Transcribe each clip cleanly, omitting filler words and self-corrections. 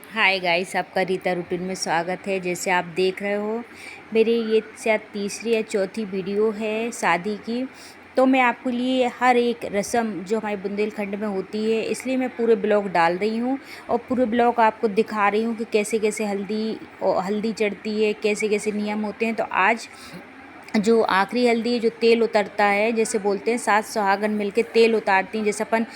Hi guys, आपका Rita routine में स्वागत है। जैसे आप देख रहे हो, मेरी ये शायद तीसरी या चौथी वीडियो है शादी की। तो मैं आपके लिए हर एक रस्म जो हमारे बुंदेलखंड में होती है, इसलिए मैं पूरे ब्लॉग डाल रही हूँ और पूरे ब्लॉग आपको दिखा रही हूँ कि कैसे कैसे हल्दी चढ़ती है, कैसे कैसे नियम होते हैं। तो आज जो आखिरी हल्दी है, जो तेल उतरता है, जैसे बोलते हैं सात सुहागन मिलके तेल उतारती हैं। जैसे अपन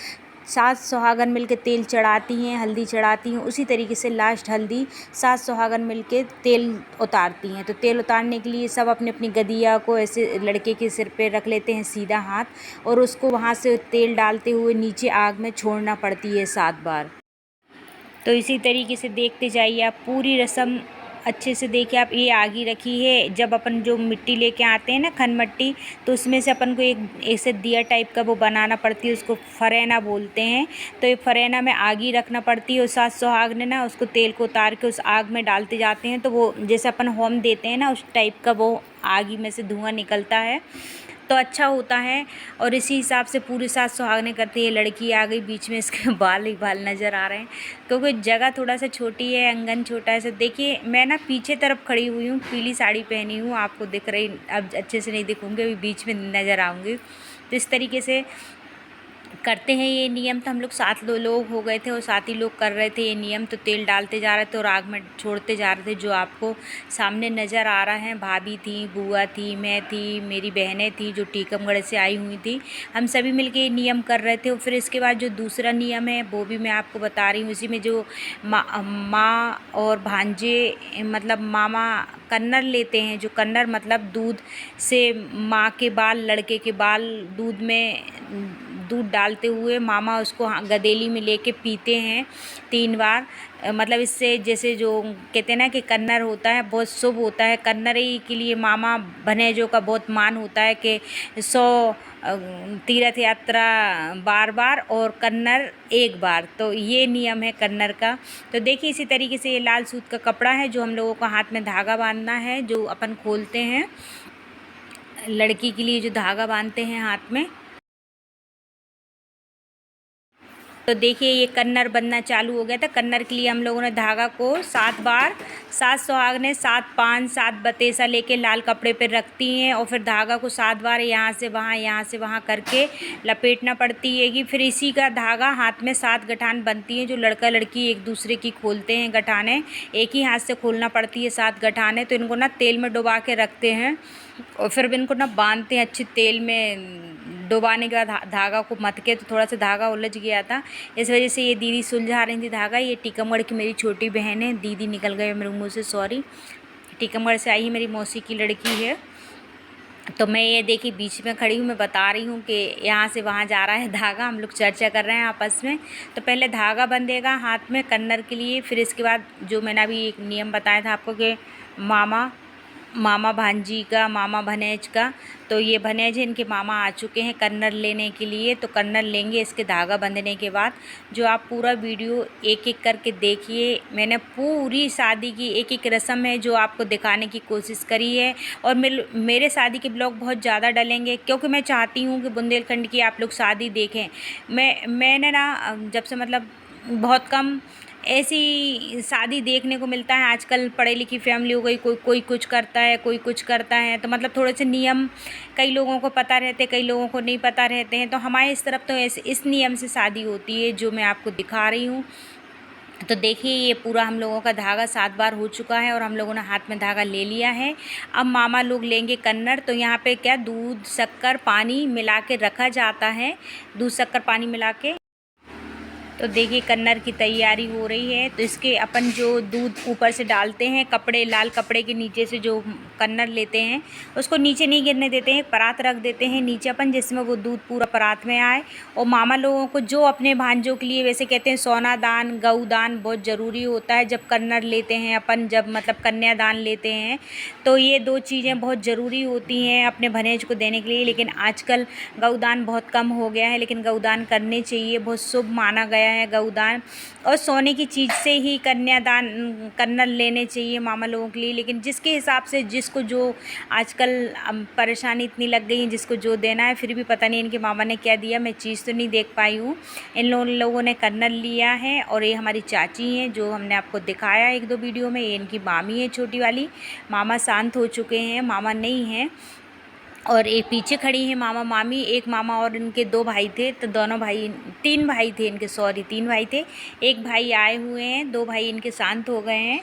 सात सुहागन मिलके तेल चढ़ाती हैं, हल्दी चढ़ाती हैं, उसी तरीके से लास्ट हल्दी सात सुहागन मिलके तेल उतारती हैं। तो तेल उतारने के लिए सब अपनी अपनी गदिया को ऐसे लड़के के सिर पे रख लेते हैं सीधा हाथ, और उसको वहाँ से तेल डालते हुए नीचे आग में छोड़ना पड़ती है 7 बार। तो इसी तरीके से देखते जाइए आप, पूरी रस्म अच्छे से देखिए आप। ये आगी रखी है, जब अपन जो मिट्टी लेके आते हैं ना, खन मट्टी, तो उसमें से अपन को एक ऐसे दिया टाइप का वो बनाना पड़ती है, उसको फरेना बोलते हैं। तो ये फरेना में आगी रखना पड़ती है, और सात सुहाग ने ना उसको तेल को उतार के उस आग में डालते जाते हैं। तो वो जैसे अपन होम देते हैं ना, उस टाइप का वो आगी में से धुआं निकलता है, तो अच्छा होता है। और इसी हिसाब से पूरे सात सुहागने करती है। लड़की आ गई बीच में, इसके बाल ही बाल नज़र आ रहे हैं क्योंकि जगह थोड़ा सा छोटी है, आंगन छोटा है। सब देखिए, मैं ना पीछे तरफ खड़ी हुई हूँ, पीली साड़ी पहनी हूँ, आपको दिख रही, अब अच्छे से नहीं दिखूँगी, अभी बीच में नज़र आऊँगी। तो इस तरीके से करते हैं ये नियम। तो हम लोग 7 लोग हो गए थे और 7 ही लोग कर रहे थे ये नियम। तो तेल डालते जा रहे थे और आग में छोड़ते जा रहे थे। जो आपको सामने नज़र आ रहा है, भाभी थी, बुआ थी, मैं थी, मेरी बहनें थी जो टीकमगढ़ से आई हुई थी, हम सभी मिलके ये नियम कर रहे थे। और फिर इसके बाद जो दूसरा नियम है वो भी मैं आपको बता रही हूँ। इसी में जो माँ और भांजे, मतलब मामा कन्नर लेते हैं। जो कन्नर मतलब दूध से माँ के बाल, लड़के के बाल दूध में दूध डालते हुए मामा उसको गदेली में लेके पीते हैं 3 बार। मतलब इससे जैसे जो कहते हैं ना कि कन्नर होता है बहुत शुभ होता है। कन्नरी के लिए मामा भनेजों का बहुत मान होता है कि 100 तीर्थ यात्रा बार बार और कन्नर एक बार। तो ये नियम है कन्नर का। तो देखिए, इसी तरीके से ये लाल सूत का कपड़ा है जो हम लोगों को हाथ में धागा बांधना है, जो अपन खोलते हैं लड़की के लिए, जो धागा बांधते हैं हाथ में। तो देखिए, ये कन्नर बनना चालू हो गया था। कन्नर के लिए हम लोगों ने धागा को 7 बार, 7 सुहागनें 7 पान 7 बतेसा लेके लाल कपड़े पे रखती हैं, और फिर धागा को 7 बार यहाँ से वहाँ करके लपेटना पड़ती है कि फिर इसी का धागा हाथ में 7 गठान बनती है, जो लड़का लड़की एक दूसरे की खोलते हैं गठाने। एक ही हाथ से खोलना पड़ती है 7 गठाने। तो इनको ना तेल में डुबा के रखते हैं और फिर इनको ना बांधते हैं अच्छे तेल में। डुबाने के बाद धागा को मथ के, तो थोड़ा सा धागा उलझ गया था, इस वजह से ये दीदी सुलझा रही थी धागा। ये टीकमगढ़ की मेरी छोटी बहन है, दीदी निकल गए मेरे मुँह से, सॉरी। टीकमगढ़ से आई है, मेरी मौसी की लड़की है। तो मैं ये देखी बीच में खड़ी हूँ, मैं बता रही हूँ कि यहाँ से वहाँ जा रहा है धागा। हम लोग चर्चा कर रहे हैं आपस में। तो पहले धागा बंधेगा हाथ में कन्नर के लिए, फिर इसके बाद जो मैंने अभी एक नियम बताया था आपको कि मामा भांजी का, मामा भनेज का। तो ये भनेज है, इनके मामा आ चुके हैं कन्नर लेने के लिए। तो कन्नर लेंगे इसके धागा बंधने के बाद। जो आप पूरा वीडियो एक एक करके देखिए। मैंने पूरी शादी की एक एक रस्म है जो आपको दिखाने की कोशिश करी है। और मेरे शादी के ब्लॉग बहुत ज़्यादा डलेंगे क्योंकि मैं चाहती हूँ कि बुंदेलखंड की आप लोग शादी देखें। मैंने ना जब से मतलब बहुत कम ऐसी शादी देखने को मिलता है आजकल। पढ़ी लिखी फैमिली हो गई, कोई कोई कुछ करता है, कोई कुछ करता है। तो मतलब थोड़े से नियम कई लोगों को पता रहते, कई लोगों को नहीं पता रहते हैं। तो हमारे इस तरफ तो ऐसे इस नियम से शादी होती है जो मैं आपको दिखा रही हूँ। तो देखिए, ये पूरा हम लोगों का धागा 7 बार हो चुका है और हम लोगों ने हाथ में धागा ले लिया है। अब मामा लोग लेंगे कन्नड़। तो यहाँ पे क्या, दूध शक्कर पानी मिला के रखा जाता है, दूध शक्कर पानी मिला के। तो देखिए, कन्नर की तैयारी हो रही है। तो इसके अपन जो दूध ऊपर से डालते हैं, कपड़े, लाल कपड़े के नीचे से जो कन्नर लेते हैं उसको नीचे नहीं गिरने देते हैं, परात रख देते हैं नीचे अपन, जिसमें वो दूध पूरा परात में आए। और मामा लोगों को जो अपने भांजों के लिए, वैसे कहते हैं सोना दान, गऊ दान बहुत ज़रूरी होता है जब कन्नर लेते हैं अपन, जब मतलब कन्यादान लेते हैं। तो ये 2 चीज़ें बहुत ज़रूरी होती हैं अपने भनेज को देने के लिए। लेकिन आजकल गऊ दान बहुत कम हो गया है, लेकिन गऊ दान करने चाहिए, बहुत शुभ माना गया है गौदान, और सोने की चीज़ से ही कन्यादान कन्नर लेने चाहिए मामा लोगों के लिए। लेकिन जिसके हिसाब से जिसको जो आजकल परेशानी इतनी लग गई है, जिसको जो देना है, फिर भी पता नहीं इनके मामा ने क्या दिया, मैं चीज़ तो नहीं देख पाई हूँ। इन लोगों ने कन्नर लिया है। और ये हमारी चाची हैं जो हमने आपको दिखाया 1-2 वीडियो में, ये इनकी मामी है छोटी वाली। मामा शांत हो चुके हैं, मामा नहीं हैं। और एक पीछे खड़ी हैं मामा मामी, एक मामा और इनके 2 भाई थे, तो दोनों भाई 3 भाई थे इनके, सॉरी 3 भाई थे, एक भाई आए हुए हैं, 2 भाई इनके शांत हो गए हैं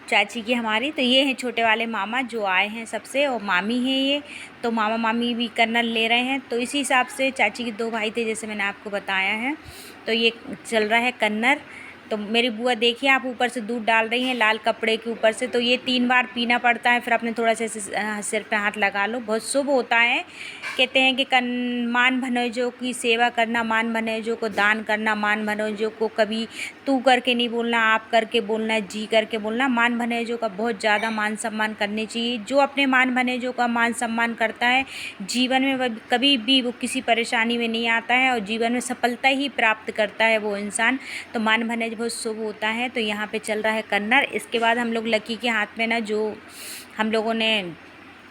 चाची की हमारी। तो ये हैं छोटे वाले मामा जो आए हैं सबसे, और मामी हैं ये। तो मामा मामी भी कन्नर ले रहे हैं। तो इसी हिसाब से चाची के 2 भाई थे जैसे मैंने आपको बताया है। तो ये चल रहा है कन्नर। तो मेरी बुआ देखिए, आप ऊपर से दूध डाल रही हैं लाल कपड़े के ऊपर से। तो ये 3 बार पीना पड़ता है, फिर अपने थोड़ा सा सिर पे हाथ लगा लो, बहुत शुभ होता है। कहते हैं कि मान भनोजों की सेवा करना, मान भनोजों को दान करना, मान भनोजों को कभी तू करके नहीं बोलना, आप करके बोलना, जी करके बोलना। मान भनोजों का बहुत ज़्यादा मान सम्मान करने चाहिए। जो अपने मान भनोजों का मान सम्मान करता है, जीवन में कभी भी वो किसी परेशानी में नहीं आता है, और जीवन में सफलता ही प्राप्त करता है वो इंसान। तो मान भनोज बहुत शुभ होता है। तो यहाँ पे चल रहा है कन्नर। इसके बाद हम लोग लकी के हाथ में ना, जो हम लोगों ने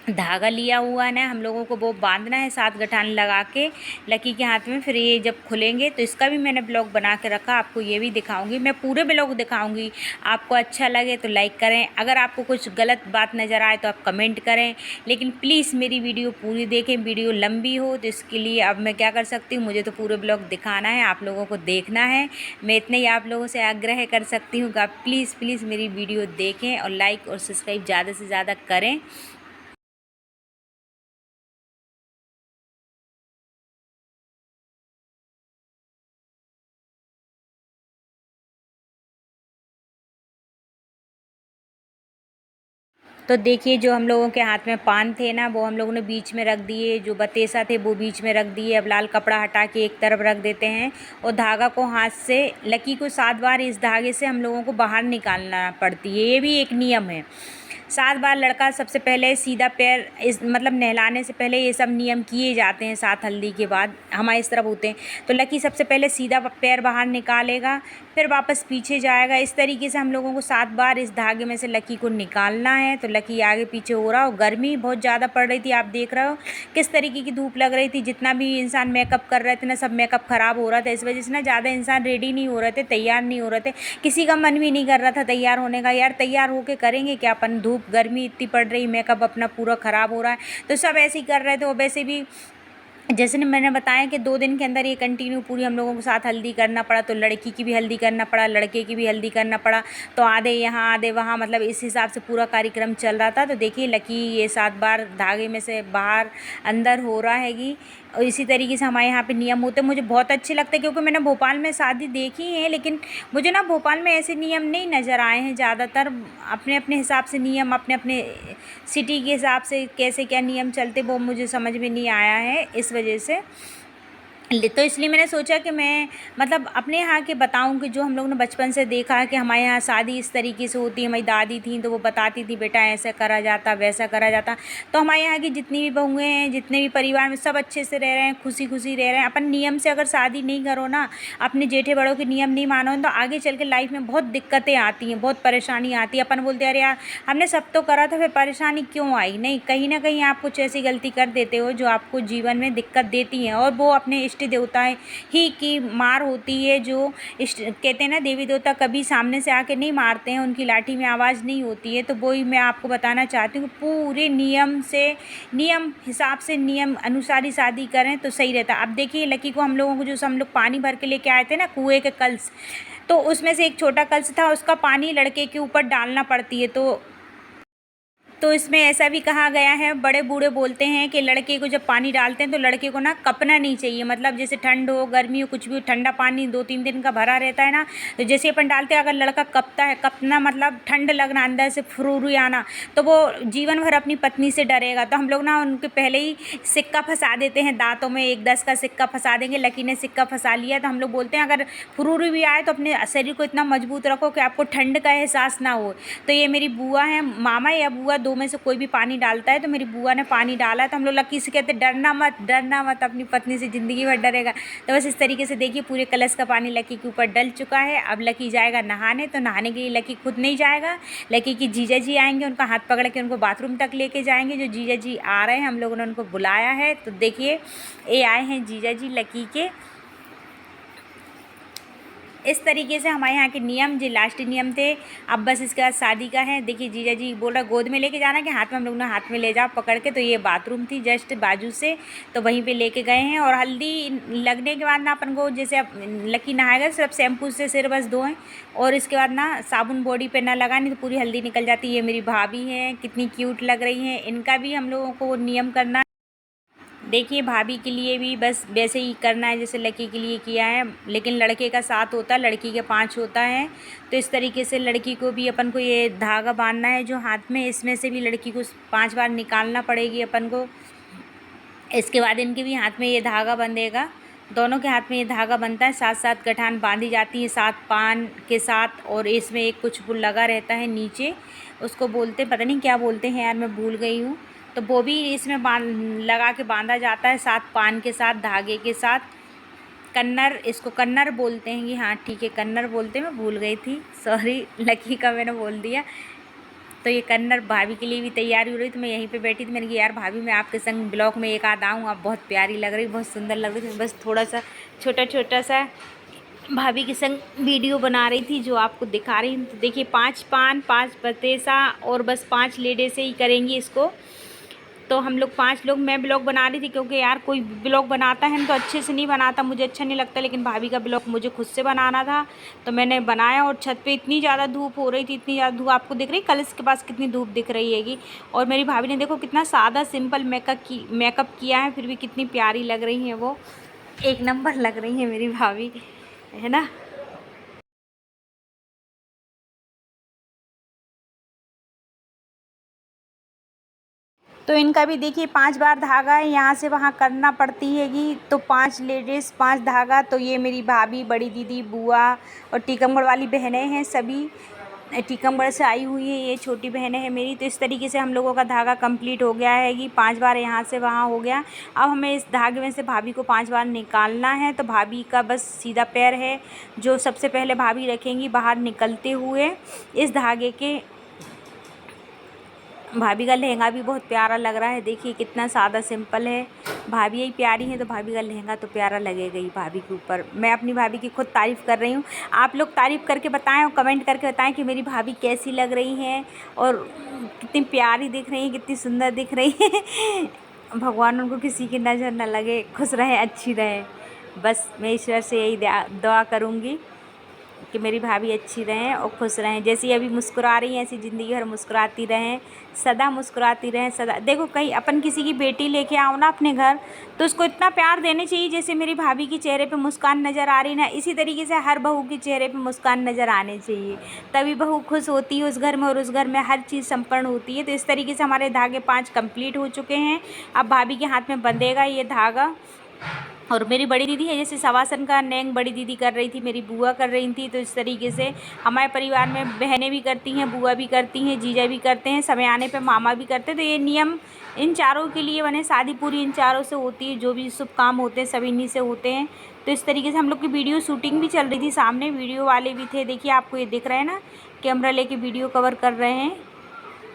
धागा लिया हुआ है ना, हम लोगों को वो बांधना है 7 गठान लगा के लकी के हाथ में। फिर ये जब खुलेंगे तो इसका भी मैंने ब्लॉग बना के रखा, आपको ये भी दिखाऊंगी, मैं पूरे ब्लॉग दिखाऊंगी। आपको अच्छा लगे तो लाइक करें, अगर आपको कुछ गलत बात नज़र आए तो आप कमेंट करें, लेकिन प्लीज़ मेरी वीडियो पूरी देखें। वीडियो लंबी हो तो इसके लिए अब मैं क्या कर सकती हूँ, मुझे तो पूरे ब्लॉग दिखाना है, आप लोगों को देखना है। मैं इतने ही आप लोगों से आग्रह कर सकती हूँ कि आप प्लीज़ प्लीज़ मेरी वीडियो देखें और लाइक और सब्सक्राइब ज़्यादा से ज़्यादा करें। तो देखिए, जो हम लोगों के हाथ में पान थे ना, वो हम लोगों ने बीच में रख दिए, जो बतेसा थे वो बीच में रख दिए। अब लाल कपड़ा हटा के एक तरफ रख देते हैं, और धागा को हाथ से लकी को 7 बार इस धागे से हम लोगों को बाहर निकालना पड़ती है। ये भी एक नियम है। 7 बार लड़का सबसे पहले सीधा पैर, इस मतलब नहलाने से पहले ये सब नियम किए जाते हैं। 7 हल्दी के बाद हमारे इस तरफ होते हैं। तो लकी सबसे पहले सीधा पैर बाहर निकालेगा, फिर वापस पीछे जाएगा। इस तरीके से हम लोगों को 7 बार इस धागे में से लकी को निकालना है। तो लकी आगे पीछे हो रहा हो। गर्मी बहुत ज़्यादा पड़ रही थी, आप देख रहे हो किस तरीके की धूप लग रही थी। जितना भी इंसान मेकअप कर रहे थे ना, सब मेकअप ख़राब हो रहा था। इस वजह से ना ज़्यादा इंसान रेडी नहीं हो रहे थे, तैयार नहीं हो रहे थे। किसी का मन भी नहीं कर रहा था तैयार होने का। यार तैयार होके करेंगे क्या अपन, धूप गर्मी इतनी पड़ रही, मेकअप अपना पूरा ख़राब हो रहा है। तो सब ऐसे ही कर रहे थे। और वैसे भी जैसे मैंने बताया कि 2 दिन के अंदर ये कंटिन्यू पूरी हम लोगों के साथ हल्दी करना पड़ा। तो लड़की की भी हल्दी करना पड़ा, लड़के की भी हल्दी करना पड़ा। तो आधे यहाँ आधे वहाँ, मतलब इस हिसाब से पूरा कार्यक्रम चल रहा था। तो देखिए लकी ये 7 बार धागे में से बाहर अंदर हो रहा है। और इसी तरीके से हमारे यहाँ पे नियम होते हैं। मुझे बहुत अच्छे लगते हैं, क्योंकि मैंने भोपाल में शादी देखी है, लेकिन मुझे ना भोपाल में ऐसे नियम नहीं नज़र आए हैं। ज़्यादातर अपने अपने हिसाब से नियम, अपने अपने सिटी के हिसाब से कैसे क्या नियम चलते, वो मुझे समझ में नहीं आया है। इस वजह से तो इसलिए मैंने सोचा कि मैं मतलब अपने यहाँ के बताऊँ कि जो हम लोग ने बचपन से देखा है कि हमारे यहाँ शादी इस तरीके से होती है। हमारी दादी थी तो वो बताती थी, बेटा ऐसा करा जाता, वैसा करा जाता। तो हमारे यहाँ की जितनी भी बहुएँ हैं, जितने भी परिवार में, सब अच्छे से रह रहे हैं, खुशी खुशी रह रहे हैं। अपन नियम से अगर शादी नहीं करो ना, अपने जेठे बड़ों के नियम नहीं मानो, तो आगे चल के लाइफ में बहुत दिक्कतें आती हैं, बहुत परेशानी आती है। अपन बोलते हैं अरे यार हमने सब तो करा था, फिर परेशानी क्यों आई। नहीं, कहीं ना कहीं आप कुछ ऐसी गलती कर देते हो जो आपको जीवन में दिक्कत देती हैं। और वो अपने इष्ट देवता ही की मार होती है। जो कहते हैं ना, देवी देवता कभी सामने से आके नहीं मारते हैं, उनकी लाठी में आवाज़ नहीं होती है। तो वही मैं आपको बताना चाहती हूँ, पूरे नियम से, नियम हिसाब से, नियम अनुसार ही शादी करें तो सही रहता। अब देखिए लकी को हम लोगों को, जो हम लोग पानी भर के लेके आए थे ना कुएँ के कलश, तो उसमें से एक छोटा कलश था, उसका पानी लड़के के ऊपर डालना पड़ती है। तो इसमें ऐसा भी कहा गया है, बड़े बूढ़े बोलते हैं कि लड़के को जब पानी डालते हैं तो लड़के को ना कपना नहीं चाहिए। मतलब जैसे ठंड हो, गर्मी हो, कुछ भी हो, ठंडा पानी 2-3 दिन का भरा रहता है ना, तो जैसे अपन डालते हैं, अगर लड़का कपता है, कपना मतलब ठंड लगना, अंदर से फुरूरी आना, तो वो जीवन भर अपनी पत्नी से डरेगा। तो हम लोग ना उनके पहले ही सिक्का फंसा देते हैं दांतों में, 1-10 का सिक्का फंसा देंगे। लकी ने सिक्का फंसा लिया, तो हम लोग बोलते हैं अगर फुरूरी भी आए तो अपने शरीर को इतना मजबूत रखो कि आपको ठंड का एहसास ना हो। तो ये मेरी बुआ है, मामा या बुआ दो में से कोई भी पानी डालता है। तो मेरी बुआ ने पानी डाला, तो हम लोग लकी से कहते डरना मत, अपनी पत्नी से ज़िंदगी भर डरेगा। तो बस इस तरीके से देखिए पूरे कलश का पानी लकी के ऊपर डल चुका है। अब लकी जाएगा नहाने, तो नहाने के लिए लकी खुद नहीं जाएगा, लकी की जीजा जी आएंगे, उनका हाथ पकड़ के उनको बाथरूम तक लेके जाएंगे। जो जीजा जी आ रहे हैं, हम लोगों ने उनको बुलाया है। तो देखिए ये आए हैं जीजा जी लकी के। इस तरीके से हमारे यहाँ के नियम जो लास्ट नियम थे। अब बस इसके बाद शादी का है। देखिए जीजा जी बोल रहा गोद में लेके जाना कि हाथ में, हम लोग ने हाथ में ले जाओ पकड़ के। तो ये बाथरूम थी जस्ट बाजू से, तो वहीं पे लेके गए हैं। और हल्दी लगने के बाद ना अपन को, जैसे अब लकी नहाएगा सिर्फ शैम्पू से सिर बस धोएं, और इसके बाद ना साबुन बॉडी पे ना लगानी, तो पूरी हल्दी निकल जाती है। ये मेरी भाभी हैं, कितनी क्यूट लग रही हैं। इनका भी हम लोगों को नियम करना। देखिए भाभी के लिए भी बस वैसे ही करना है जैसे लड़की के लिए किया है, लेकिन लड़के का 7 होता है, लड़की के 5 होता है। तो इस तरीके से लड़की को भी अपन को ये धागा बांधना है जो हाथ में, इसमें से भी लड़की को 5 बार निकालना पड़ेगी अपन को। इसके बाद इनके भी हाथ में ये धागा बंधेगा, दोनों के हाथ में ये धागा बनता है। 7 गठान बांधी जाती है 7 पान के साथ, और इसमें एक कुछ लगा रहता है नीचे, उसको बोलते पता नहीं क्या बोलते हैं यार, मैं भूल गई हूँ। तो वो भी इसमें लगा के बांधा जाता है 7 पान के साथ, धागे के साथ। कन्नर, इसको कन्नर बोलते हैं कि हाँ ठीक है कन्नर बोलते हैं, मैं भूल गई थी, सॉरी लकी का मैंने बोल दिया। तो ये कन्नर भाभी के लिए भी तैयारी हो रही थी। मैं यहीं पे बैठी थी, मैंने कहा यार भाभी मैं आपके संग ब्लॉग में एक आध आऊँ, आप बहुत प्यारी लग रही, बहुत सुंदर लग रही थी। बस थोड़ा सा छोटा सा भाभी के संग वीडियो बना रही थी जो आपको दिखा रही हूँ। तो देखिए 5 पान 5 पतेसा और बस 5 लेडीज़ से ही करेंगी इसको। तो हम लोग 5 लोग, मैं ब्लॉग बना रही थी क्योंकि यार कोई ब्लॉग बनाता है ना तो अच्छे से नहीं बनाता, मुझे अच्छा नहीं लगता, लेकिन भाभी का ब्लॉग मुझे खुद से बनाना था तो मैंने बनाया। और छत पे इतनी ज़्यादा धूप हो रही थी, इतनी ज़्यादा धूप आपको दिख रही, कलश के पास कितनी धूप दिख रही हैगी। और मेरी भाभी ने देखो कितना सादा सिंपल मेकअप किया है, फिर भी कितनी प्यारी लग रही हैं वो, एक नंबर लग रही है मेरी भाभी, है ना। तो इनका भी देखिए 5 बार धागा है, यहाँ से वहाँ करना पड़ती हैगी। तो 5 लेडीज़ 5 धागा। तो ये मेरी भाभी, बड़ी दीदी, बुआ और टीकमगढ़ वाली बहनें हैं, सभी टीकमगढ़ से आई हुई है, ये छोटी बहनें हैं मेरी। तो इस तरीके से हम लोगों का धागा कंप्लीट हो गया है कि 5 बार यहाँ से वहाँ हो गया। अब हमें इस धागे में से भाभी को 5 बार निकालना है। तो भाभी का बस सीधा पैर है जो सबसे पहले भाभी रखेंगी बाहर निकलते हुए इस धागे के। भाभी का लहंगा भी बहुत प्यारा लग रहा है, देखिए कितना सादा सिंपल है। भाभी ही प्यारी है तो भाभी का लहंगा तो प्यारा लगेगा ही भाभी के ऊपर। मैं अपनी भाभी की खुद तारीफ़ कर रही हूँ, आप लोग तारीफ़ करके बताएं और कमेंट करके बताएं कि मेरी भाभी कैसी लग रही हैं और कितनी प्यारी दिख रही हैं, कितनी सुंदर दिख रही हैं। भगवान उनको किसी की नज़र न लगे, खुश रहें, अच्छी रहें। बस मैं ईश्वर से यही दुआ करूँगी कि मेरी भाभी अच्छी रहें और खुश रहें। जैसी अभी मुस्कुरा रही हैं ऐसी ज़िंदगी भर मुस्कुराती रहें, सदा मुस्कुराती रहें सदा। देखो कहीं अपन किसी की बेटी लेके आओ ना अपने घर, तो उसको इतना प्यार देने चाहिए जैसे मेरी भाभी के चेहरे पे मुस्कान नज़र आ रही ना, इसी तरीके से हर बहू के चेहरे पे मुस्कान नज़र आने चाहिए, तभी बहू खुश होती है उस घर में और उस घर में हर चीज़ संपन्न होती है। तो इस तरीके से हमारे धागे 5 कंप्लीट हो चुके हैं। अब भाभी के हाथ में बंधेगा ये धागा। और मेरी बड़ी दीदी है, जैसे शवासन का नेंग बड़ी दीदी कर रही थी, मेरी बुआ कर रही थी। तो इस तरीके से हमारे परिवार में बहनें भी करती हैं, बुआ भी करती हैं, जीजा भी करते हैं, समय आने पे मामा भी करते हैं। तो ये नियम इन चारों के लिए बने, शादी पूरी इन चारों से होती है, जो भी शुभ काम होते हैं सब इन्हीं से होते हैं। तो इस तरीके से हम लोग की वीडियो शूटिंग भी चल रही थी, सामने वीडियो वाले भी थे, देखिए आपको ये दिख रहा है ना, कैमरा लेके वीडियो कवर कर रहे हैं।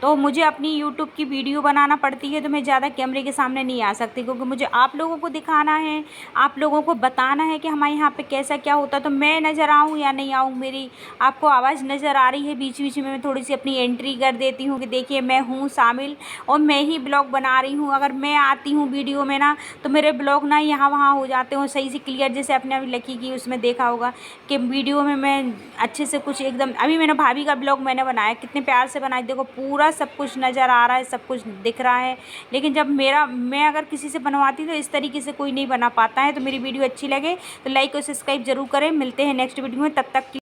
तो मुझे अपनी यूट्यूब की वीडियो बनाना पड़ती है तो मैं ज़्यादा कैमरे के सामने नहीं आ सकती, क्योंकि मुझे आप लोगों को दिखाना है, आप लोगों को बताना है कि हमारे यहाँ पे कैसा क्या होता है। तो मैं नज़र आऊँ या नहीं आऊँ, मेरी आपको आवाज़ नज़र आ रही है, बीच बीच में मैं थोड़ी सी अपनी एंट्री कर देती हूँ कि देखिए मैं हूँ शामिल और मैं ही ब्लॉग बना रही हूँ। अगर मैं आती हूँ वीडियो में ना तो मेरे ब्लॉग ना यहाँ वहाँ हो जाते हैं सही से क्लियर, जैसे अपने अभी लकी की उसमें देखा होगा कि वीडियो में मैं अच्छे से कुछ एकदम, अभी मैंने भाभी का ब्लॉग मैंने बनाया, कितने प्यार से बनाया, देखो पूरा सब कुछ नज़र आ रहा है, सब कुछ दिख रहा है। लेकिन जब मैं अगर किसी से बनवाती तो इस तरीके से कोई नहीं बना पाता है। तो मेरी वीडियो अच्छी लगे तो लाइक और सब्सक्राइब जरूर करें। मिलते हैं नेक्स्ट वीडियो में, तब तक